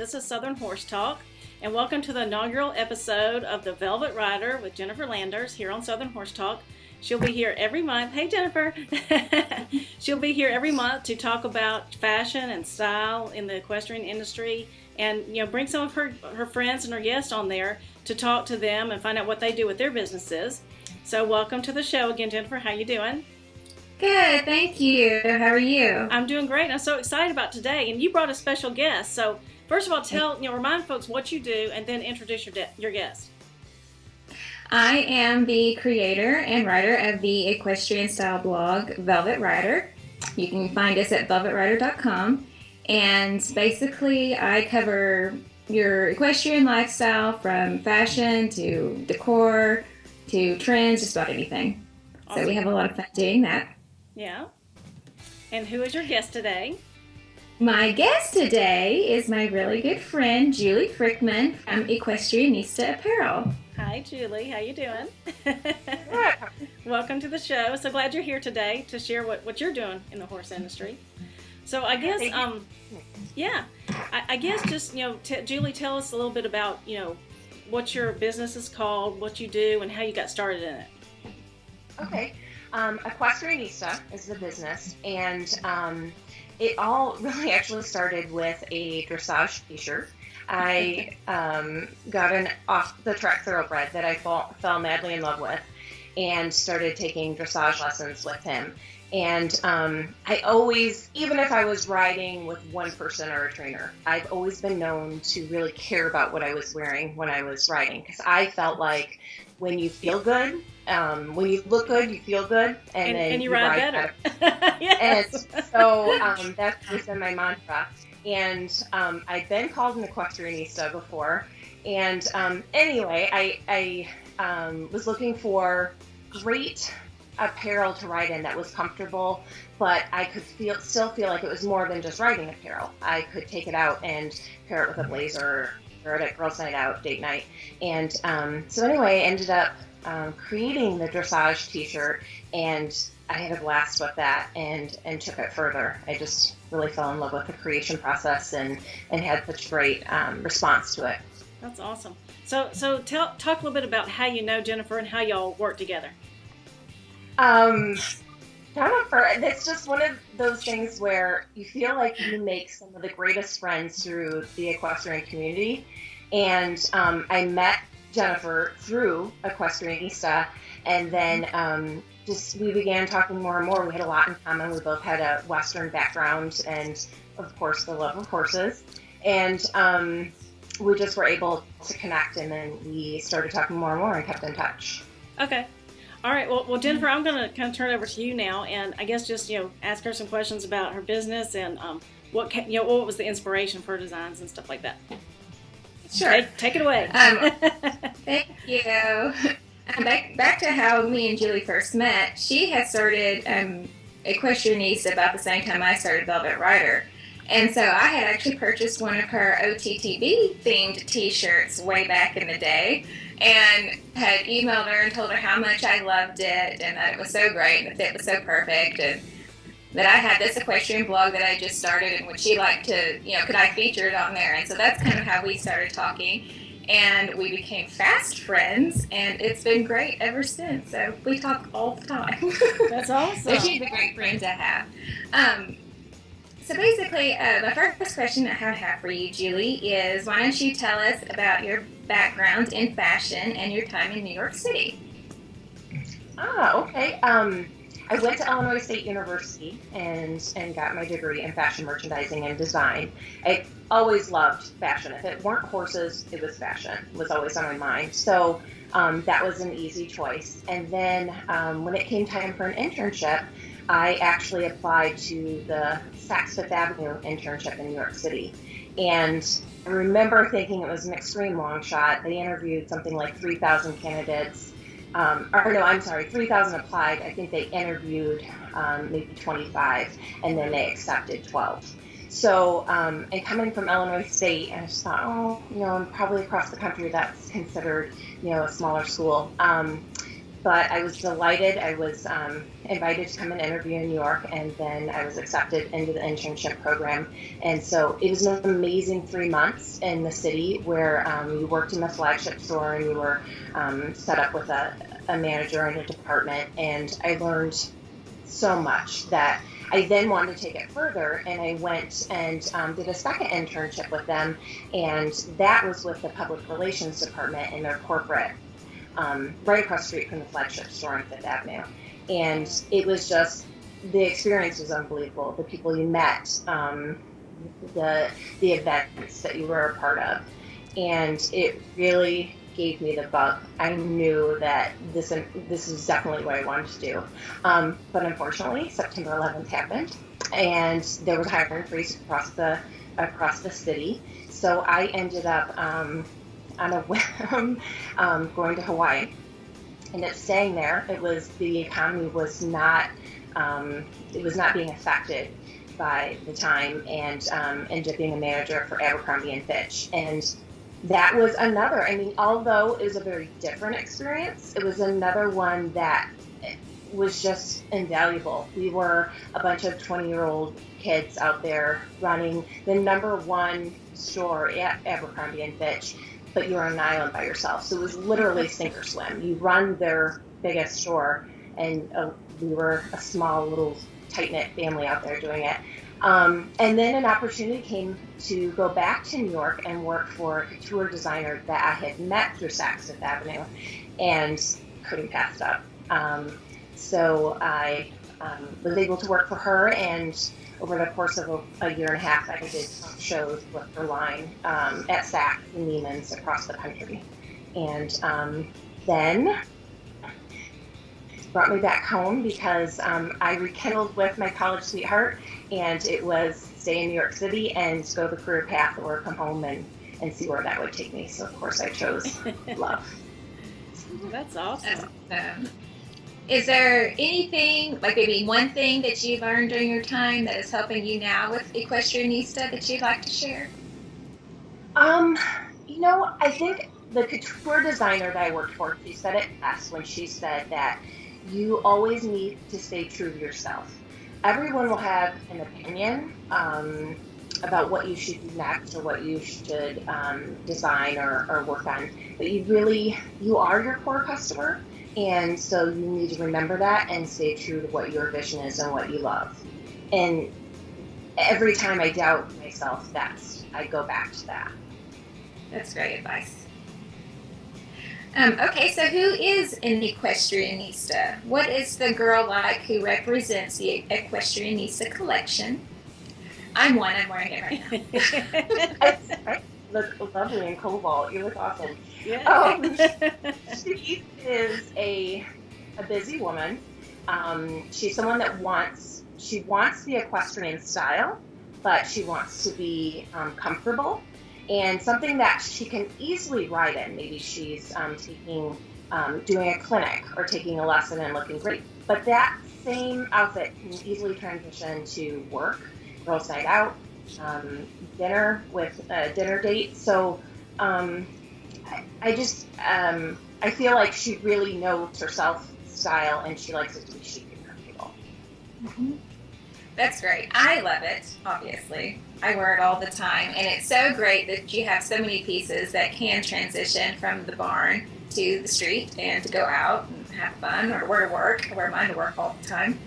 This is Southern Horse Talk, and welcome to the inaugural episode of the Velvet Rider with Jennifer Landers here on Southern Horse Talk. She'll be here every month. Hey, Jennifer. She'll be here every month to talk about fashion and style in the equestrian industry, and bring some of her friends and her guests on there to talk to them and find out what they do with their businesses. So welcome to the show again, Jennifer. How you doing? Good, thank you. How are you? I'm doing great. I'm so excited about today, and you brought a special guest. So first of all, remind folks what you do, and then introduce your guest. I am the creator and writer of the equestrian style blog Velvet Rider. You can find us at velvetrider.com, and basically I cover your equestrian lifestyle from fashion to decor to trends, just about anything. Awesome. So we have a lot of fun doing that. Yeah. And who is your guest today? My guest today is my really good friend, Julie Frickman from Equestrianista Apparel. Hi, Julie. How you doing? Welcome to the show. So glad you're here today to share what you're doing in the horse industry. So I guess, I guess just, Julie, tell us a little bit about, what your business is called, what you do, and how you got started in it. Okay. Equestrianista is the business, and it all really actually started with a dressage t-shirt. I got an off-the-track thoroughbred that I fell madly in love with and started taking dressage lessons with him. And I always, even if I was riding with one person or a trainer, I've always been known to really care about what I was wearing when I was riding, because I felt like when you feel good, when you look good, you feel good, and you ride better. Yes. And so that's always been my mantra. And I'd been called an equestrianista before. And anyway, I was looking for great apparel to ride in that was comfortable, but I could still feel like it was more than just riding apparel. I could take it out and pair it with a blazer, wear it at girls' night out, date night. And so anyway, I ended up creating the dressage t-shirt, and I had a blast with that and took it further. I just really fell in love with the creation process and had such great response to it. That's awesome. So talk a little bit about how you know Jennifer and how y'all work together. Jennifer, it's just one of those things where you feel like you make some of the greatest friends through the equestrian community. And I met Jennifer through Equestrianista, and then we began talking more and more. We had a lot in common. We both had a Western background and, of course, the love of horses. And we just were able to connect, and then we started talking more and more and kept in touch. Okay. All right. Well, Jennifer, I'm going to kind of turn it over to you now, and I guess just ask her some questions about her business and what was the inspiration for her designs and stuff like that. Sure. Take it away. Thank you. Back to how me and Julie first met. She had started Equestrianista about the same time I started Velvet Rider. And so I had actually purchased one of her OTTB themed t-shirts way back in the day, and had emailed her and told her how much I loved it and that it was so great and the fit was so perfect, and that I had this equestrian blog that I just started and would she like to, could I feature it on there? And so that's kind of how we started talking, and we became fast friends, and it's been great ever since. So we talk all the time. That's awesome. So she's a great friend to have. So basically, the first question I have for you, Julie, is why don't you tell us about your background in fashion and your time in New York City? Okay. I went to Illinois State University and got my degree in fashion merchandising and design. I always loved fashion. If it weren't horses, it was fashion. It was always on my mind. So that was an easy choice. And then when it came time for an internship, I actually applied to the Saks Fifth Avenue internship in New York City. And I remember thinking it was an extreme long shot. They interviewed something like 3,000 candidates. 3,000 applied. I think they interviewed maybe 25, and then they accepted 12. So, and coming from Illinois State, I just thought, probably across the country that's considered, a smaller school. but I was delighted. I was invited to come and interview in New York, and then I was accepted into the internship program. And so it was an amazing 3 months in the city where you worked in the flagship store and you were set up with a manager in a department. And I learned so much that I then wanted to take it further, and I went and did a second internship with them, and that was with the public relations department in their corporate, right across the street from the flagship store on Fifth Avenue. And it was just, the experience was unbelievable. The people you met, the events that you were a part of, and it really gave me the bug. I knew that this is definitely what I wanted to do. But unfortunately, September 11th happened, and there was a hiring freeze across the city. So I ended up on a whim going to Hawaii, and it's staying there. The economy was not being affected by the time, and ended up being a manager for Abercrombie and Fitch. And that was another, although it was a very different experience, it was another one that was just invaluable. We were a bunch of 20-year-old kids out there running the number one store at Abercrombie and Fitch, but you're on an island by yourself. So it was literally sink or swim. You run their biggest store, and we were a small little tight-knit family out there doing it. And then an opportunity came to go back to New York and work for a couture designer that I had met through Saks Fifth Avenue and couldn't pass it up. So I was able to work for her, and over the course of a year and a half, I did shows with her line at Saks and Neiman's across the country. And then brought me back home because I rekindled with my college sweetheart, and it was stay in New York City and go the career path or come home and see where that would take me. So of course I chose love. That's awesome. Is there anything, like maybe one thing that you learned during your time that is helping you now with Equestrianista that you'd like to share? I think the couture designer that I worked for, she said it best when she said that you always need to stay true to yourself. Everyone will have an opinion about what you should do next or what you should design or work on, but you are your core customer, and so you need to remember that and stay true to what your vision is and what you love. And every time I doubt myself, I go back to that. That's great advice. Okay, so who is an Equestrianista? What is the girl like who represents the Equestrianista collection? I'm one. I'm wearing it right now. Look lovely in cobalt. You look awesome. Yeah. She is a busy woman. She's someone that wants the equestrian style, but she wants to be comfortable. And something that she can easily ride in. Maybe she's doing a clinic or taking a lesson and looking great. But that same outfit can easily transition to work, girls' night out, dinner with a dinner date. So I feel like she really knows herself style, and she likes it to be chic and comfortable. Mm-hmm. That's great. I love it, obviously. I wear it all the time, and it's so great that you have so many pieces that can transition from the barn to the street and to go out and have fun or wear to work. I wear mine to work all the time.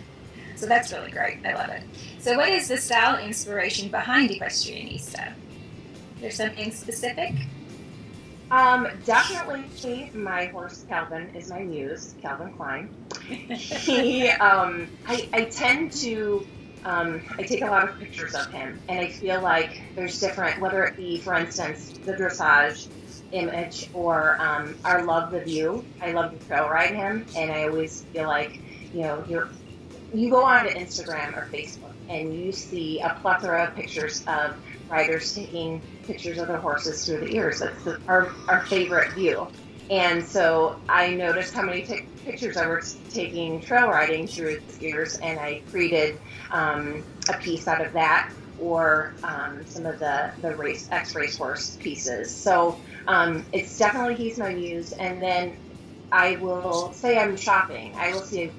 So that's really great. I love it. So what is the style inspiration behind Equestrianista? Is there something specific? Definitely my horse Calvin is my muse, Calvin Klein. I tend to I take a lot of pictures of him, and I feel like there's different, whether it be, for instance, the dressage image or our Love the View. I love to trail ride him, and I always feel like, you go onto Instagram or Facebook and you see a plethora of pictures of riders taking pictures of their horses through the ears. That's our favorite view. And so I noticed how many pictures I was taking trail riding through his ears, and I created a piece out of that, or some of the ex-racehorse pieces. So it's definitely, he's my muse. And then I will say I'm shopping. I will see a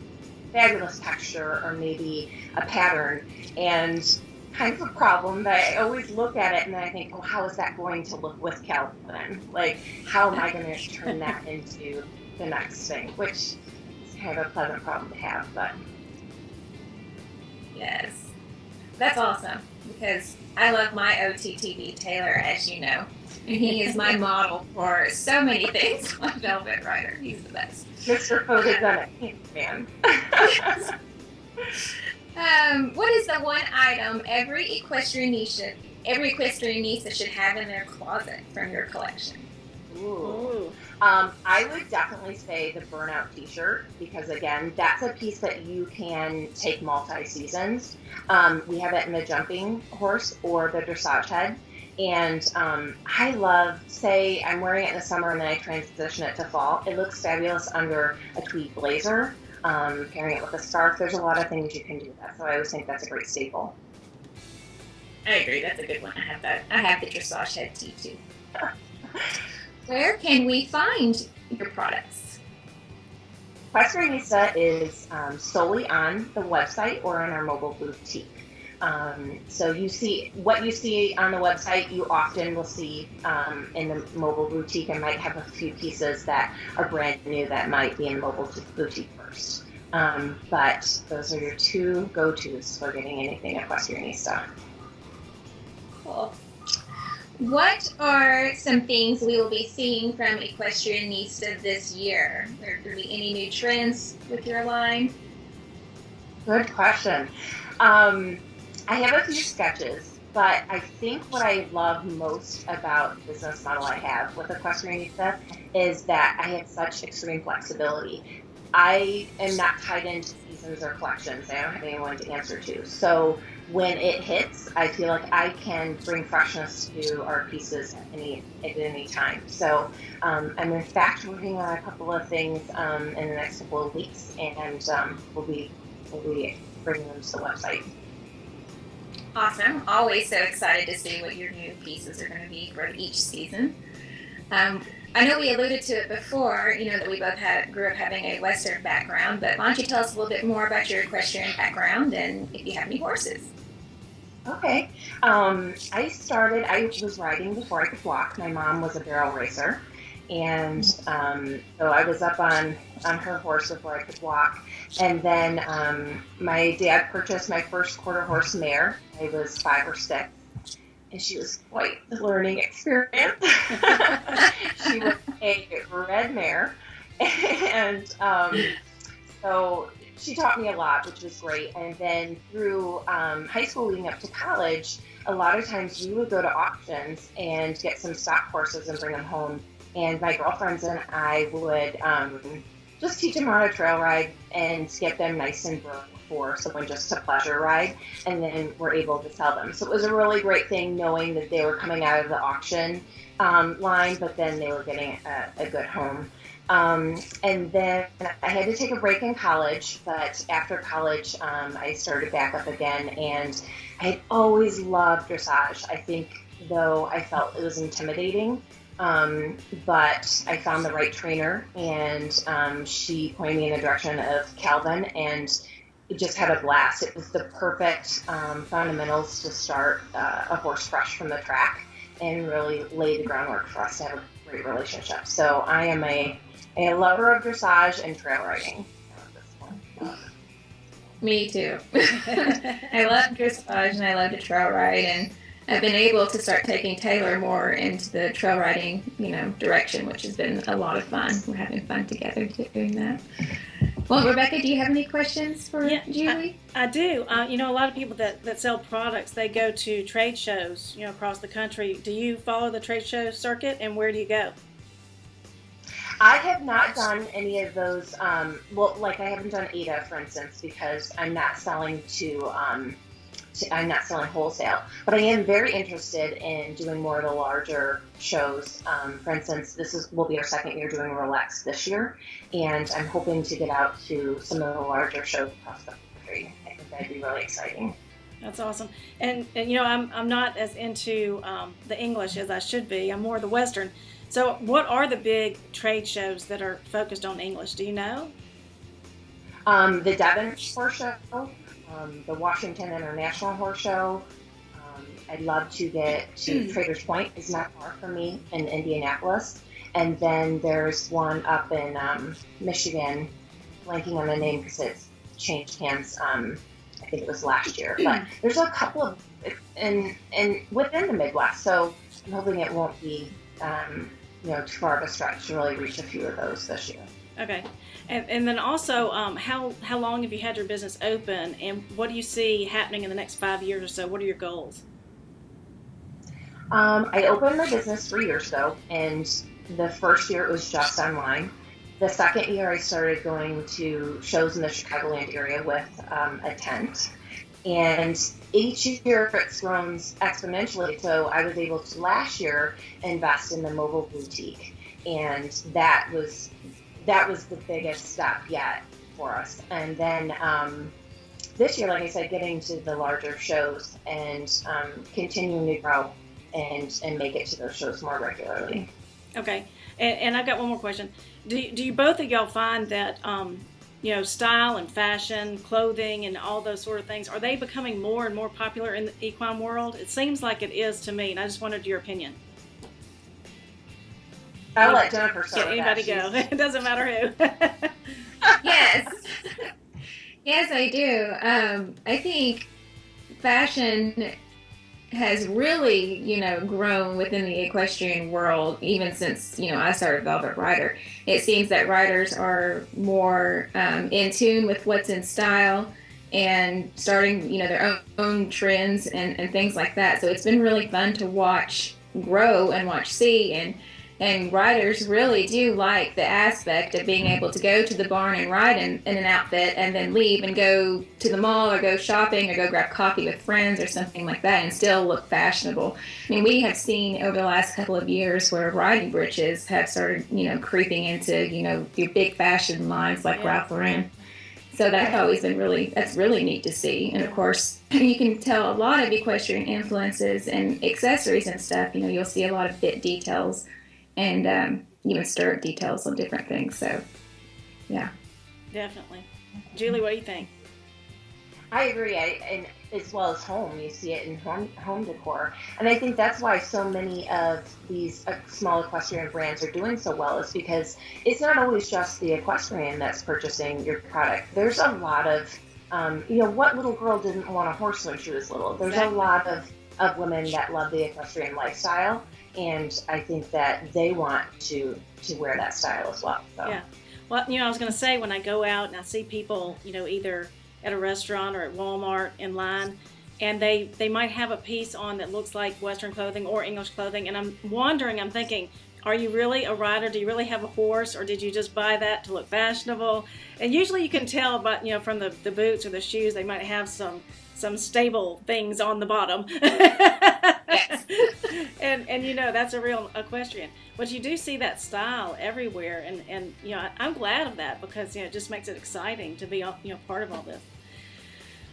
fabulous texture or maybe a pattern, and kind of a problem that I always look at it and I think, oh, how is that going to look with Calvin? Like, how am I going to turn that into the next thing? Which is kind of a pleasant problem to have, but. Yes. That's awesome, because I love my OTTV Taylor, as you know. And he is my model for so many things on Velvet Rider. He's the best. Mr. Photogenic man. What is the one item every equestrianista should have in their closet from your collection? Ooh. I would definitely say the Burnout T-shirt, because again, that's a piece that you can take multi-seasons. We have it in the jumping horse or the dressage head. And I love, say I'm wearing it in the summer and then I transition it to fall. It looks fabulous under a tweed blazer, pairing it with a scarf. There's a lot of things you can do with that. So I always think that's a great staple. I agree, that's a good one. I have that. I have the dressage head tee too. Where can we find your products? Equestrianista is solely on the website or in our mobile boutique. So what you see on the website, you often will see in the mobile boutique. I might have a few pieces that are brand new that might be in the mobile boutique first. But those are your two go-tos for getting anything Equestrianista. Cool. What are some things we will be seeing from Equestrianista this year? Are there going to be any new trends with your line? Good question. I have a few sketches, but I think what I love most about the business model I have with Equestrianista is that I have such extreme flexibility. I am not tied into seasons or collections. I don't have anyone to answer to. So when it hits, I feel like I can bring freshness to our pieces at any time. So I'm in fact working on a couple of things in the next couple of weeks, and we'll be bringing them to the website. Awesome. Always so excited to see what your new pieces are going to be for each season. I know we alluded to it before, that we both grew up having a Western background, but why don't you tell us a little bit more about your equestrian background and if you have any horses? Okay. I was riding before I could walk. My mom was a barrel racer. And so I was up on her horse before I could walk. And then my dad purchased my first quarter horse mare. I was 5 or 6. And she was quite the learning experience. She was a red mare. And so she taught me a lot, which was great. And then through high school leading up to college, a lot of times we would go to auctions and get some stock horses and bring them home. And my girlfriends and I would just teach them how to trail ride and get them nice and broke for someone just to pleasure ride, and then we're able to sell them. So it was a really great thing knowing that they were coming out of the auction line, but then they were getting a good home. And then I had to take a break in college, but after college I started back up again, and I had always loved dressage. I think, though, I felt it was intimidating. But I found the right trainer, and she pointed me in the direction of Calvin, and it just had a blast. It was the perfect fundamentals to start a horse fresh from the track and really lay the groundwork for us to have a great relationship. So I am a lover of dressage and trail riding at this point. Me too. I love dressage and I love to trail ride, and I've been able to start taking Taylor more into the trail riding, direction, which has been a lot of fun. We're having fun together doing that. Well, Rebecca, do you have any questions for Julie? I do. A lot of people that sell products, they go to trade shows, across the country. Do you follow the trade show circuit, and where do you go? I have not done any of those. I haven't done ADA, for instance, because I'm not selling I'm not selling wholesale, but I am very interested in doing more of the larger shows. For instance, will be our second year doing Rolex this year, and I'm hoping to get out to some of the larger shows across the country. I think that'd be really exciting. That's awesome. And I'm not as into the English as I should be. I'm more the Western. So what are the big trade shows that are focused on English? Do you know? The Devon Horse Show, the Washington International Horse Show. I'd love to get to Traders Point. It's not far from me in Indianapolis. And then there's one up in Michigan, blanking on the name because it's changed hands. I think it was last year. But there's a couple of in within the Midwest. So I'm hoping it won't be too far of a stretch to really reach a few of those this year. Okay. And then also, how long have you had your business open, and what do you see happening in the next 5 years or so? What are your goals? I opened my business 3 years ago, and the first year it was just online. The second year I started going to shows in the Chicagoland area with a tent. And each year it's grown exponentially. So I was able to last year invest in the mobile boutique. And that was the biggest step yet for us. And then this year, like I said, getting to the larger shows and continuing to grow and make it to those shows more regularly. Okay. And I've got one more question. Do you both of y'all find that, style and fashion, clothing, and all those sort of things, are they becoming more and more popular in the equine world? It seems like it is to me, and I just wanted your opinion. I'll let Jennifer start. Yeah, anybody go. It doesn't matter who. Yes. Yes, I do. I think fashion has really, grown within the equestrian world, even since, I started Velvet Rider. It seems that riders are more in tune with what's in style and starting, their own trends and things like that. So it's been really fun to watch grow and watch see, and riders really do like the aspect of being able to go to the barn and ride in an outfit and then leave and go to the mall or go shopping or go grab coffee with friends or something like that and still look fashionable. I mean, we have seen over the last couple of years where riding breeches have started, creeping into, your big fashion lines like Ralph Lauren. So that's always been that's really neat to see. And of course, you can tell a lot of equestrian influences and accessories and stuff. You'll see a lot of bit details and even stirrup details on different things. So, yeah. Definitely. Julie, what do you think? I agree. And as well as home, you see it in home decor. And I think that's why so many of these small equestrian brands are doing so well, is because it's not always just the equestrian that's purchasing your product. There's a lot of, what little girl didn't want a horse when she was little? There's a lot of women that love the equestrian lifestyle. And I think that they want to wear that style as well. So. Yeah. Well, I was going to say, when I go out and I see people, either at a restaurant or at Walmart in line, and they might have a piece on that looks like Western clothing or English clothing, and I'm thinking, are you really a rider? Do you really have a horse, or did you just buy that to look fashionable? And usually you can tell, but from the boots or the shoes, they might have some stable things on the bottom. Yes. and that's a real equestrian. But you do see that style everywhere, and I'm glad of that, because it just makes it exciting to be part of all this.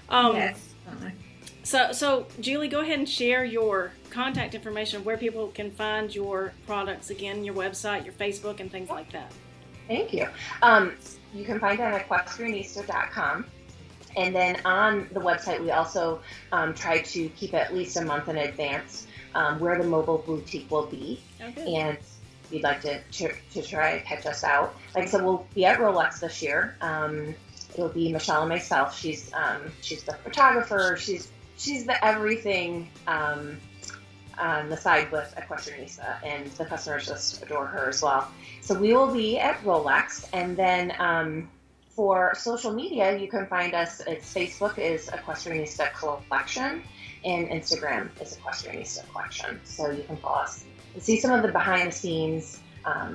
Yes. So Julie, go ahead and share your contact information, where people can find your products, again, your website, your Facebook, and things like that. Thank you. You can find it on equestrianista.com. And then on the website, we also try to keep at least a month in advance where the mobile boutique will be. Okay. And if you'd like to try to catch us out. Like I said, we'll be at Rolex this year. It'll be Michelle and myself. She's the photographer. She's the everything on the side with Equestrianista, and the customers just adore her as well. So we will be at Rolex, and then for social media, you can find us. It's Facebook is Equestrianista Collection, and Instagram is Equestrianista Collection. So you can follow us and see some of the behind the scenes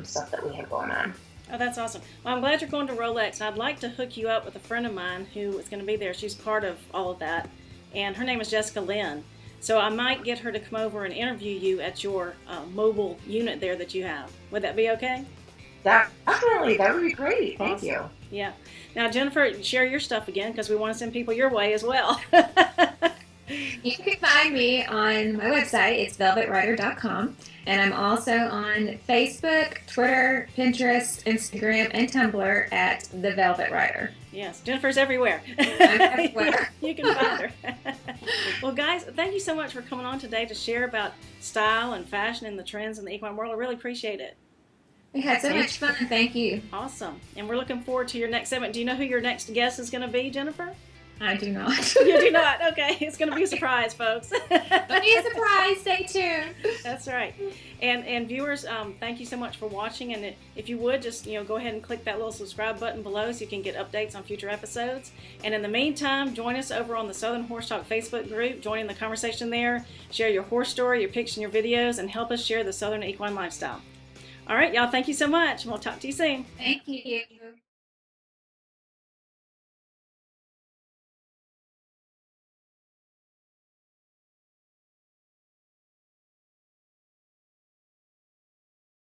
stuff that we have going on. Oh, that's awesome. Well, I'm glad you're going to Rolex. I'd like to hook you up with a friend of mine who is going to be there. She's part of all of that, and her name is Jessica Lynn. So I might get her to come over and interview you at your mobile unit there that you have. Would that be okay? Definitely. That would be great. Thank Awesome. you. Yeah. Now, Jennifer, share your stuff again, because we want to send people your way as well. You can find me on my website. It's velvetrider.com. And I'm also on Facebook, Twitter, Pinterest, Instagram, and Tumblr at The Velvet Rider. Yes, Jennifer's everywhere. I'm everywhere. You can find her. Well, guys, thank you so much for coming on today to share about style and fashion and the trends in the equine world. I really appreciate it. We had so much fun. Thank you. Awesome. And we're looking forward to your next segment. Do you know who your next guest is going to be, Jennifer? I do not. You do not? Okay. It's going to be a surprise, folks. It'll be a surprise. Stay tuned. That's right. And viewers, thank you so much for watching. And if you would, just go ahead and click that little subscribe button below so you can get updates on future episodes. And in the meantime, join us over on the Southern Horse Talk Facebook group. Join in the conversation there. Share your horse story, your pictures, and your videos, and help us share the Southern equine lifestyle. All right, y'all. Thank you so much. We'll talk to you soon. Thank you.